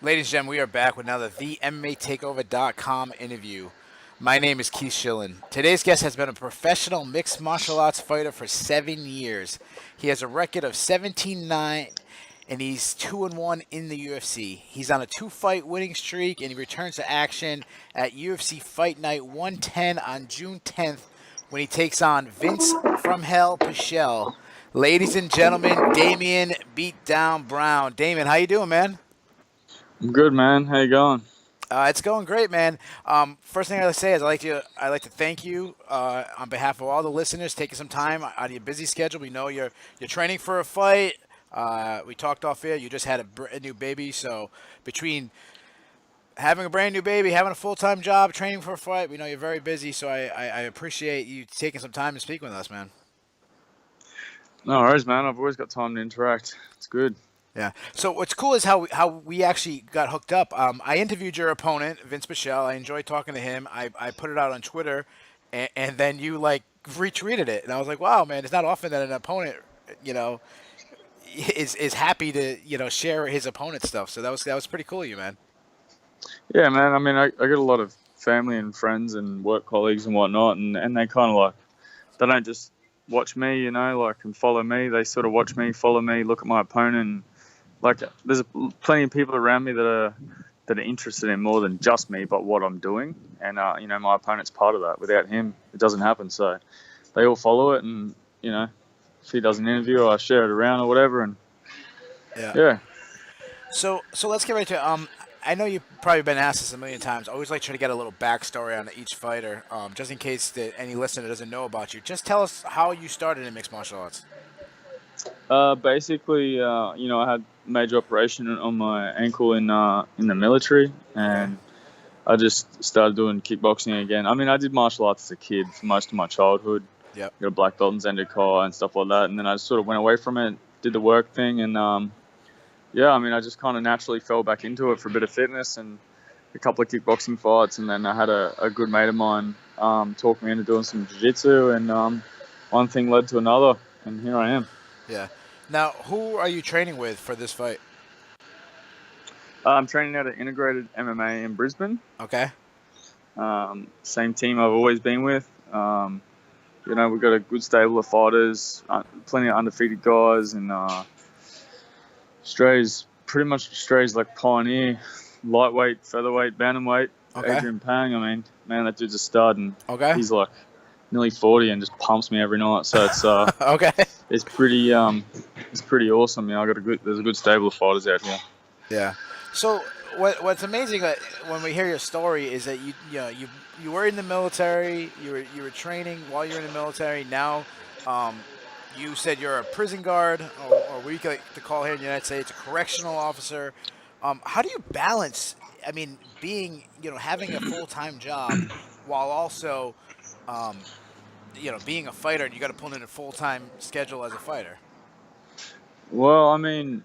Ladies and gentlemen, we are back with another TheMMATakeover.com interview. My name is Keith Schillen. Today's guest has been a professional mixed martial arts fighter for 7 years. He has a record of 17-9, and he's 2-1 in the UFC. He's on a 2-fight winning streak, and he returns to action at UFC Fight Night 110 on June 10th when he takes on Vinc from Hell Pichel. Ladies and gentlemen, Damien Beatdown Brown. Damien, how you doing, man? I'm good, man. How you going? It's going great, man. First thing I like to say is I like to thank you on behalf of all the listeners taking some time out of your busy schedule. We know you're training for a fight. We talked off air. You just had a brand new baby, so between having a brand new baby, having a full time job, training for a fight, we know you're very busy. So I appreciate you taking some time to speak with us, man. No worries, man. I've always got time to interact. It's good. Yeah. So what's cool is how we actually got hooked up. I interviewed your opponent, Vinc Pichel. I enjoyed talking to him. I put it out on Twitter, and then you like retweeted it, and I was like, wow, man, it's not often that an opponent, you know, is happy to share his opponent stuff. So that was pretty cool of you, man. Yeah, man. I mean, I got a lot of family and friends and work colleagues and whatnot, and they kind of like, they don't just watch me, and follow me. They sort of watch me, follow me, look at my opponent. Like, there's plenty of people around me that are interested in more than just me, but what I'm doing. And, my opponent's part of that. Without him, it doesn't happen. So they all follow it. And, if he does an interview, I share it around or whatever. And, Yeah. yeah. So let's get right to it. I know you've probably been asked this a million times. I always like trying to get a little backstory on each fighter, just in case that any listener doesn't know about you. Just tell us how you started in mixed martial arts. Basically, I had a major operation on my ankle in the military. Okay. And I just started doing kickboxing again. I mean, I did martial arts as a kid for most of my childhood. Yep. Got a black belt in Zendekai and stuff like that. And then I sort of went away from it, did the work thing. And, I mean, I just kind of naturally fell back into it for a bit of fitness and a couple of kickboxing fights. And then I had a good mate of mine talk me into doing some jiu-jitsu. And one thing led to another. And here I am. Yeah. Now, who are you training with for this fight? I'm training out at Integrated MMA in Brisbane. Okay. Same team I've always been with. We've got a good stable of fighters, plenty of undefeated guys, and Australia's like pioneer, lightweight, featherweight, bantamweight. Okay. Adrian Pang, I mean, man, that dude's a stud, and Okay. he's like nearly 40 and just pumps me every night. So it's Okay. it's pretty awesome. There's a good stable of fighters out here. Yeah. So what's amazing when we hear your story is that you were in the military, you were training while you were in the military. Now, you said you're a prison guard, or we like to call here in the United States a correctional officer. How do you balance? I mean, having a full time job while also, being a fighter, and you got to pull in a full time schedule as a fighter. Well, I mean,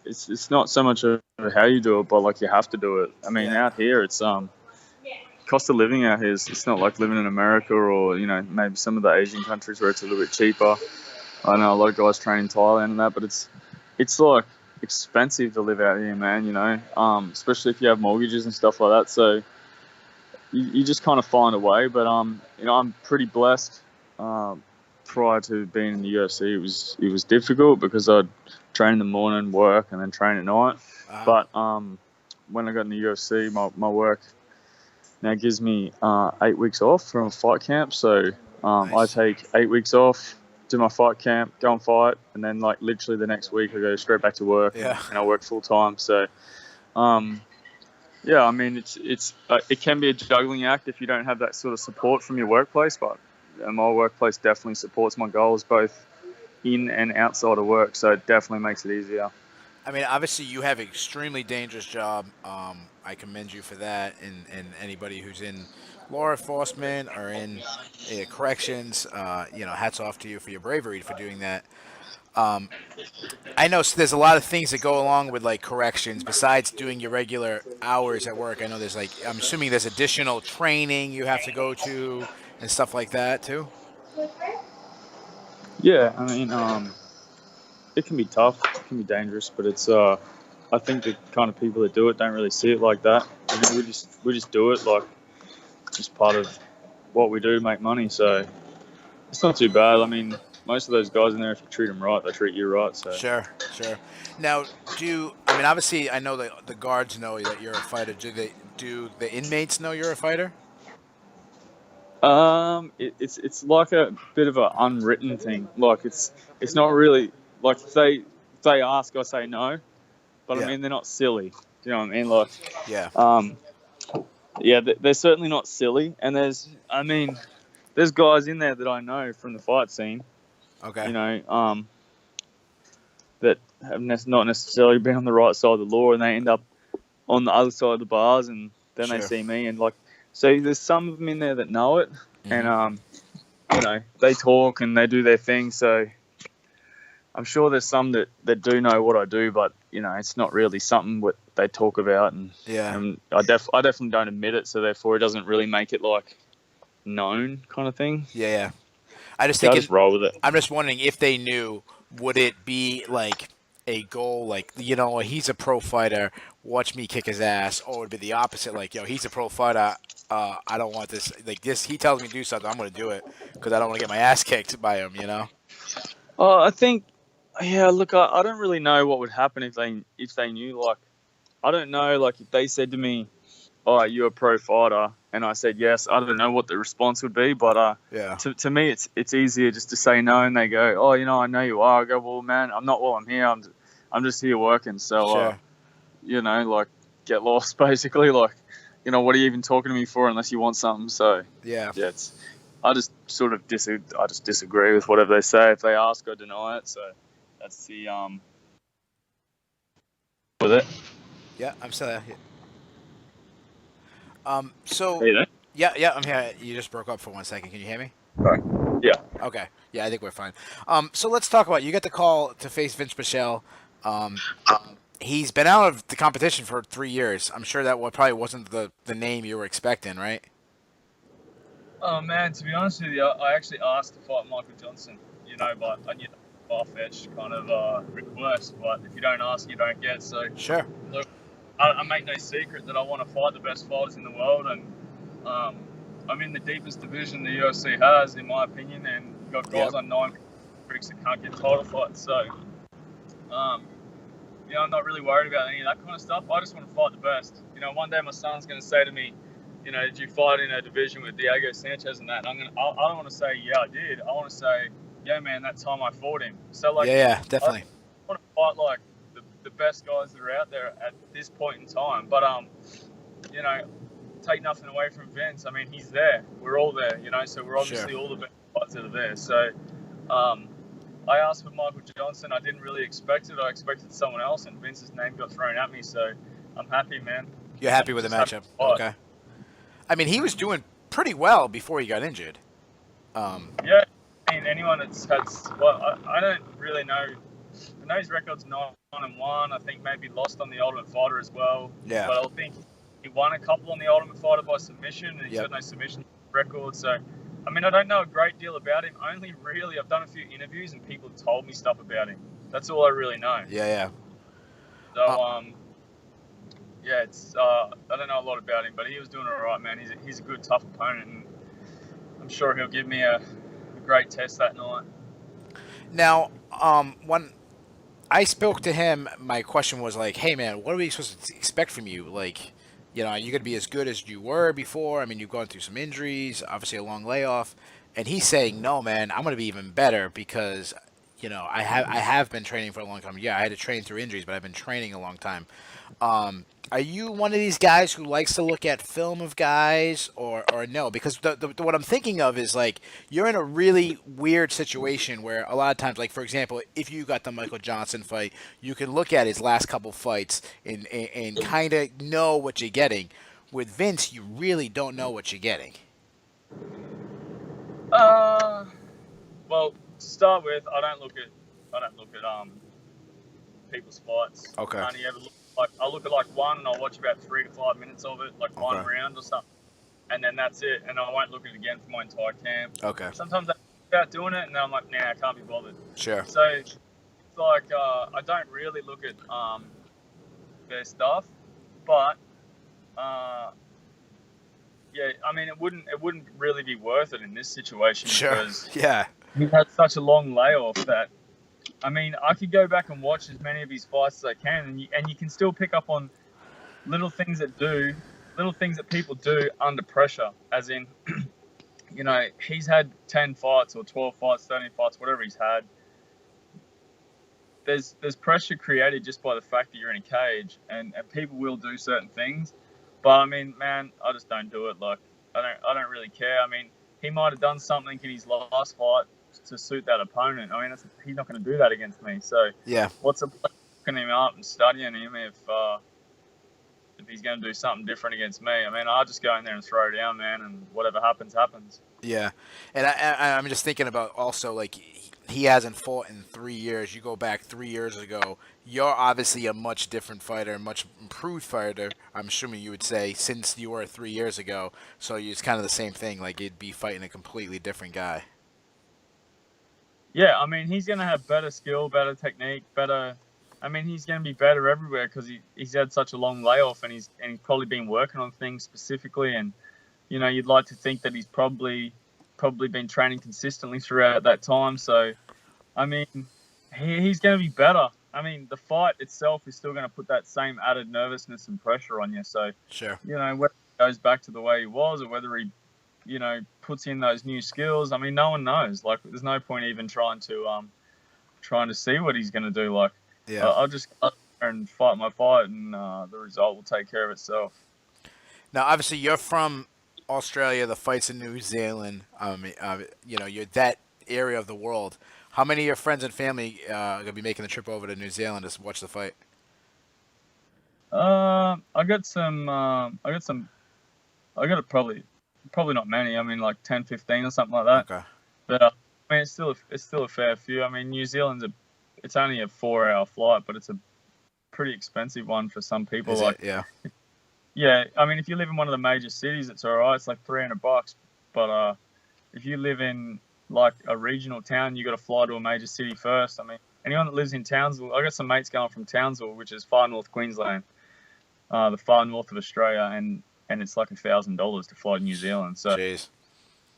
it's not so much of how you do it, but like you have to do it. I mean, Yeah. out here, it's cost of living out here is it's not like living in America or maybe some of the Asian countries where it's a little bit cheaper. I know a lot of guys train in Thailand and that, but it's like expensive to live out here, man. Especially if you have mortgages and stuff like that. So you just kind of find a way. But I'm pretty blessed. Prior to being in the UFC, it was difficult because I'd train in the morning, work, and then train at night. But when I got in the UFC, my work now gives me 8 weeks off from a fight camp. So Nice. I take 8 weeks off, do my fight camp, go and fight, and then like literally the next week I go straight back to work. Yeah. And I work full time. So I mean it can be a juggling act if you don't have that sort of support from your workplace, but my workplace definitely supports my goals both in and outside of work, so it definitely makes it easier. I mean, obviously, you have an extremely dangerous job. I commend you for that, and anybody who's in law enforcement or in corrections, hats off to you for your bravery for doing that. I know there's a lot of things that go along with like corrections besides doing your regular hours at work. I know there's I'm assuming there's additional training you have to go to and stuff like that too. Yeah, I mean, it can be tough, it can be dangerous, but it's I think the kind of people that do it don't really see it like that. I mean, we just do it like just part of what we do to make money. So it's not too bad. I mean, most of those guys in there, if you treat them right, they treat you right. So Sure, sure. Now, I mean, obviously, I know that the guards know that you're a fighter. Do the inmates know you're a fighter? it's like a bit of an unwritten thing. Like it's not really like if they ask, I say no. But I Yeah, mean, they're not silly. Do you know what I mean? Like, yeah. yeah, they're certainly not silly. And there's guys in there that I know from the fight scene. Okay. You know, that have not necessarily been on the right side of the law, and they end up on the other side of the bars, and then they Sure. see me, and like, so there's some of them in there that know it, Mhm. and you know, they talk and they do their thing. So I'm sure there's some that do know what I do, but you know, it's not really something what they talk about, and Yeah. I definitely don't admit it, so therefore it doesn't really make it like known kind of thing. Yeah, yeah. I just So I just thinking. roll with it. I'm just wondering if they knew, would it be like a goal, like he's a pro fighter, watch me kick his ass, or would it be the opposite, like he's a pro fighter, I don't want this, like this. He tells me to do something, I'm gonna do it because I don't want to get my ass kicked by him, you know? Oh, I think, yeah. Look, I don't really know what would happen if they knew. Like, I don't know. Like, if they said to me, "Oh, are you a pro fighter?" and I said yes, I don't know what the response would be. But Yeah. to me, it's easier just to say no, and they go, "Oh, I know you are." I go, "Well, man, I'm not while I'm here. I'm just here working. So, Sure. like, get lost, basically. Like, what are you even talking to me for unless you want something?" So, Yeah. yeah, I just sort of disagree with whatever they say. If they ask, I deny it. So that's the with it. Yeah, I'm still there. Are So you there? yeah, yeah, I'm here. You just broke up for 1 second. Can you hear me? Sorry. Yeah. Okay. Yeah, I think we're fine. So let's talk about, you get the call to face Vinc Pichel. Um, he's been out of the competition for 3 years. I'm sure that probably wasn't the name you were expecting, right? Oh man, to be honest with you, I actually asked to fight Michael Johnson. But I knew that far-fetched kind of request. But if you don't ask, you don't get. So Sure. look, I make no secret that I want to fight the best fighters in the world, and um, I'm in the deepest division the UFC has, in my opinion, and got guys Yep. on 9 bricks that can't get title fights. So, I'm not really worried about any of that kind of stuff. I just want to fight the best. One day my son's going to say to me, did you fight in a division with Diego Sanchez and that? And I don't want to say, yeah, I did. I want to say, yeah, man, that time I fought him. So, like, Yeah, yeah, I definitely. want to fight, like, the best guys that are out there at this point in time. But, take nothing away from Vince. I mean, he's there. We're all there, so we're obviously Sure. all the best fighters that are there. So, I asked for Michael Johnson. I didn't really expect it. I expected someone else, and Vince's name got thrown at me. So, I'm happy, man. You're happy with the Just happy matchup? to fight. Okay. I mean, he was doing pretty well before he got injured. Yeah, I mean, anyone that's had, well, I don't really know. I know his record's 9-1. I think maybe lost on the Ultimate Fighter as well. Yeah. But I think he won a couple on the Ultimate Fighter by submission, and he's Yep. got no submission record. So, I mean, I don't know a great deal about him. Only really, I've done a few interviews, and people have told me stuff about him. That's all I really know. Yeah, yeah. So, yeah, I don't know a lot about him, but he was doing all right, man. He's a good, tough opponent, and I'm sure he'll give me a great test that night. Now, when I spoke to him, my question was like, "Hey, man, what are we supposed to expect from you? Like, are you going to be as good as you were before? I mean, you've gone through some injuries, obviously a long layoff." And he's saying, "No, man, I'm going to be even better because, I have been training for a long time. Yeah, I had to train through injuries, but I've been training a long time." Are you one of these guys who likes to look at film of guys, or no? Because what I'm thinking of is, like, you're in a really weird situation where a lot of times, like, for example, if you got the Michael Johnson fight, you can look at his last couple fights and kind of know what you're getting. With Vince, you really don't know what you're getting. Well, to start with, I don't look at people's fights. Okay. I only ever I look at like one, and I'll watch about 3 to 5 minutes of it, like one Okay. round or something, and then that's it. And I won't look at it again for my entire camp. Okay. Sometimes I'm about doing it, and then I'm like, nah, I can't be bothered. Sure. So it's like I don't really look at their stuff, but yeah, I mean, it wouldn't really be worth it in this situation because Yeah. he had such a long layoff that, I mean, I could go back and watch as many of his fights as I can, and you can still pick up on little things that people do under pressure, as in, you know, he's had 10 fights or 12 fights, 13 fights, whatever he's had. There's pressure created just by the fact that you're in a cage, and people will do certain things. But I mean, man, I just don't do it. Like, I don't really care. I mean, he might have done something in his last fight to suit that opponent. I mean, he's not going to do that against me. So Yeah. what's the point of looking him up and studying him if he's going to do something different against me? I mean, I'll just go in there and throw down, man, and whatever happens, happens. Yeah, and I'm just thinking about also, like, he hasn't fought in 3 years. You go back 3 years ago, you're obviously a much different fighter, much improved fighter, I'm assuming you would say, since you were 3 years ago. So it's kind of the same thing, like you'd be fighting a completely different guy. Yeah, I mean, he's going to have better skill, better technique, better... I mean, he's going to be better everywhere because he's had such a long layoff, and he's probably been working on things specifically, and, you know, you'd like to think that he's probably been training consistently throughout that time. So, I mean, he's going to be better. I mean, the fight itself is still going to put that same added nervousness and pressure on you. So, Sure. You know, whether he goes back to the way he was or whether he, you know, puts in those new skills, I mean, no one knows. Like, there's no point even trying to see what he's going to do. Like, Yeah. I'll just go there and fight my fight, and the result will take care of itself. Now, obviously, you're from Australia. The fight's in New Zealand. You know, you're that area of the world. How many of your friends and family are gonna be making the trip over to New Zealand to watch the fight? I got probably not many. I mean, like 10, 15 or something like that. Okay. But I mean, it's still a fair few. I mean, New Zealand's it's only a 4-hour flight, but it's a pretty expensive one for some people. Yeah. Yeah, I mean, if you live in one of the major cities, it's all right. It's like $300. But if you live in like a regional town, you got to fly to a major city first. I mean, anyone that lives in Townsville, I got some mates going from Townsville, which is far north Queensland, the far north of Australia, and it's like $1,000 to fly to New Zealand. So Jeez.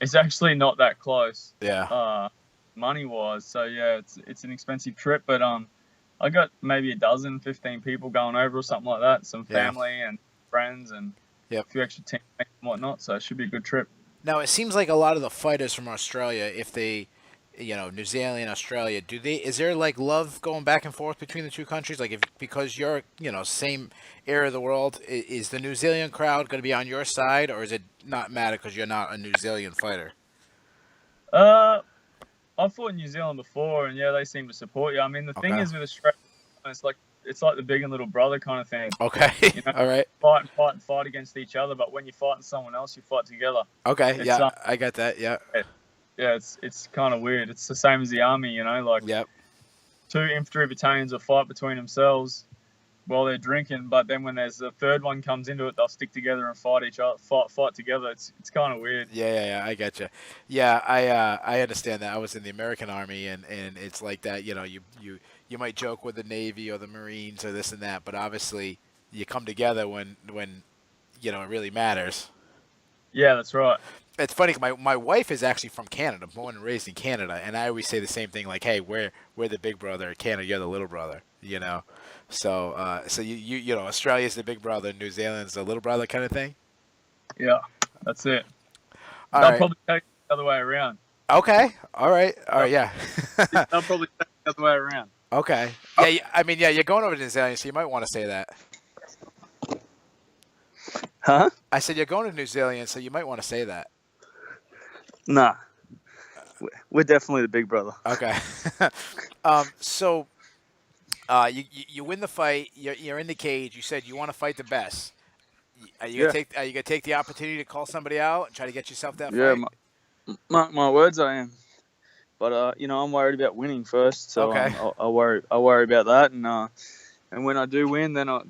It's actually not that close. Yeah. Money wise. So yeah, it's an expensive trip, but I got maybe 15 people going over or something like that. Some family and friends and a few extra teammates and whatnot. So it should be a good trip. Now, it seems like a lot of the fighters from Australia, if they, you know, New Zealand and Australia, is there like love going back and forth between the two countries? Like, because you're, you know, same area of the world, is the New Zealand crowd going to be on your side, or is it not matter because you're not a New Zealand fighter? I've fought in New Zealand before, and yeah, they seem to support you. I mean, the thing is with Australia, it's like the big and little brother kind of thing. Okay. You know, all right. Fight against each other, but when you're fighting someone else, you fight together. Okay. I got that. Yeah. Yeah, it's kind of weird. It's the same as the army, you know, like two infantry battalions will fight between themselves while they're drinking, but then when there's a third one comes into it, they'll stick together and fight each other, fight together. It's kind of weird. Yeah, I get you. Yeah, I understand that. I was in the American Army, and it's like that. You know, you might joke with the Navy or the Marines or this and that, but obviously you come together when you know it really matters. Yeah, that's right. It's funny. My wife is actually from Canada, born and raised in Canada, and I always say the same thing. Like, hey, we're the big brother. Canada, you're the little brother. You know. So you know, Australia's the big brother, New Zealand's the little brother kind of thing? Yeah, that's it. They'll probably take it the other way around. Okay. All right, yeah. They'll probably take it the other way around. Okay. Yeah, I mean, yeah, you're going over to New Zealand, so you might want to say that. Huh? I said you're going to New Zealand, so you might want to say that. Nah. We're definitely the big brother. Okay. So... you win the fight. You're in the cage. You said you want to fight the best. Are you gonna take the opportunity to call somebody out and try to get yourself that fight? Yeah, my words I am. But you know, I'm worried about winning first. So okay. I'll worry about that, and when I do win, then I'll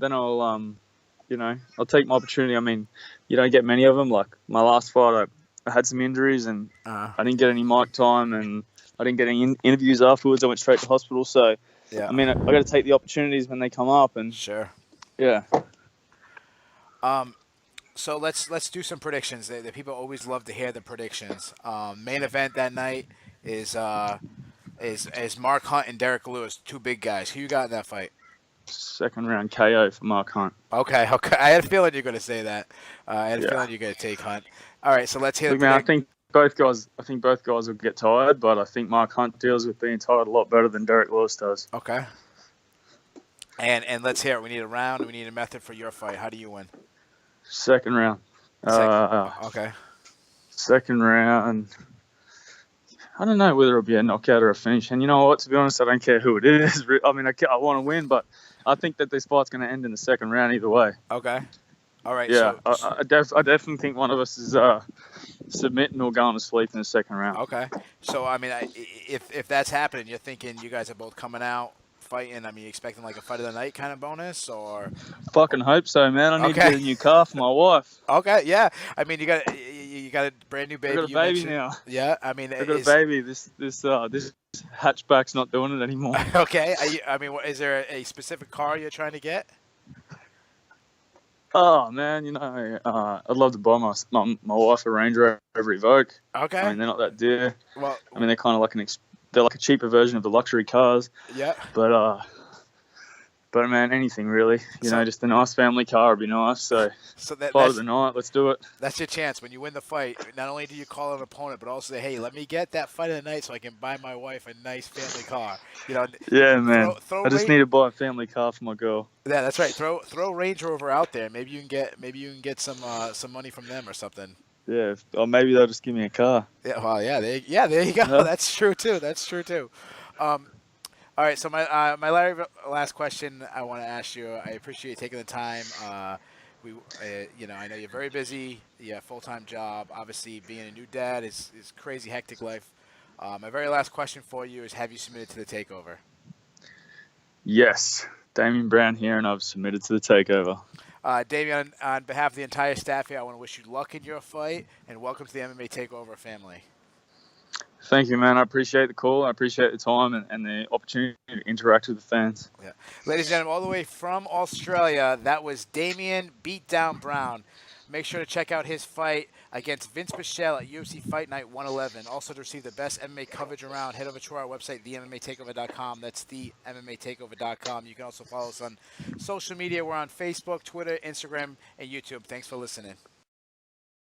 you know, I'll take my opportunity. I mean, you don't get many of them. Like my last fight, I had some injuries and I didn't get any mic time, and I didn't get any interviews afterwards. I went straight to hospital. So. Yeah. I mean, I got to take the opportunities when they come up, and sure. Yeah. So let's do some predictions. The people always love to hear the predictions. Main event that night is Mark Hunt and Derek Lewis, two big guys. Who you got in that fight? Second round KO for Mark Hunt. Okay, okay. I had a feeling you're going to say that. I had a Yeah. feeling you're going to take Hunt. All right, so let's hear the Look, man, I predict. think both guys will get tired, but I think Mark Hunt deals with being tired a lot better than Derek Lewis does. Okay. And let's hear it. We need a round. We need a method for your fight. How do you win? Second round. Okay. Second round. I don't know whether it'll be a knockout or a finish. And you know what? To be honest, I don't care who it is. I mean, I want to win, but I think that this fight's going to end in the second round either way. Okay. All right. Yeah, So I definitely think one of us is submitting or going to sleep in the second round. okay. So I mean, if that's happening, you're thinking you guys are both coming out fighting. I mean, you expecting like a fight of the night kind of bonus, or Fucking hope so, man. I need to get a new car for my wife. okay, yeah. I mean, you got a brand new baby. I got a you baby mentioned. now. Yeah. I mean, I got a baby. This hatchback's not doing it anymore. Okay. I mean, is there a specific car you're trying to get? Oh man, you know, I'd love to buy my wife a Range Rover Evoque. Okay. I mean, they're not that dear. Well, I mean, they're kind of like they're like a cheaper version of the luxury cars. yeah. But man, anything really. You know, just a nice family car would be nice. So fight of the night, let's do it. That's your chance. When you win the fight, not only do you call an opponent, but also say, hey, let me get that fight of the night so I can buy my wife a nice family car. You know. Yeah, man. Throw I just need to buy a family car for my girl. Yeah, that's right. Throw Range Rover out there. Maybe you can get some money from them or something. Yeah, or maybe they'll just give me a car. Yeah, well, there you go. Yeah. That's true too. All right, so my last question I want to ask you. I appreciate you taking the time. I know you're very busy. You have a full-time job. Obviously, being a new dad is crazy hectic life. My very last question for you is: have you submitted to the takeover? Yes, Damien Brown here, and I've submitted to the takeover. Damien, on behalf of the entire staff here, I want to wish you luck in your fight and welcome to the MMA Takeover family. Thank you, man. I appreciate the call. I appreciate the time and the opportunity to interact with the fans. Yeah. Ladies and gentlemen, all the way from Australia, that was Damien Beatdown Brown. Make sure to check out his fight against Vinc Pichel at UFC Fight Night 111. Also, to receive the best MMA coverage around, head over to our website, themmmatakeover.com. That's themmmatakeover.com. You can also follow us on social media. We're on Facebook, Twitter, Instagram, and YouTube. Thanks for listening.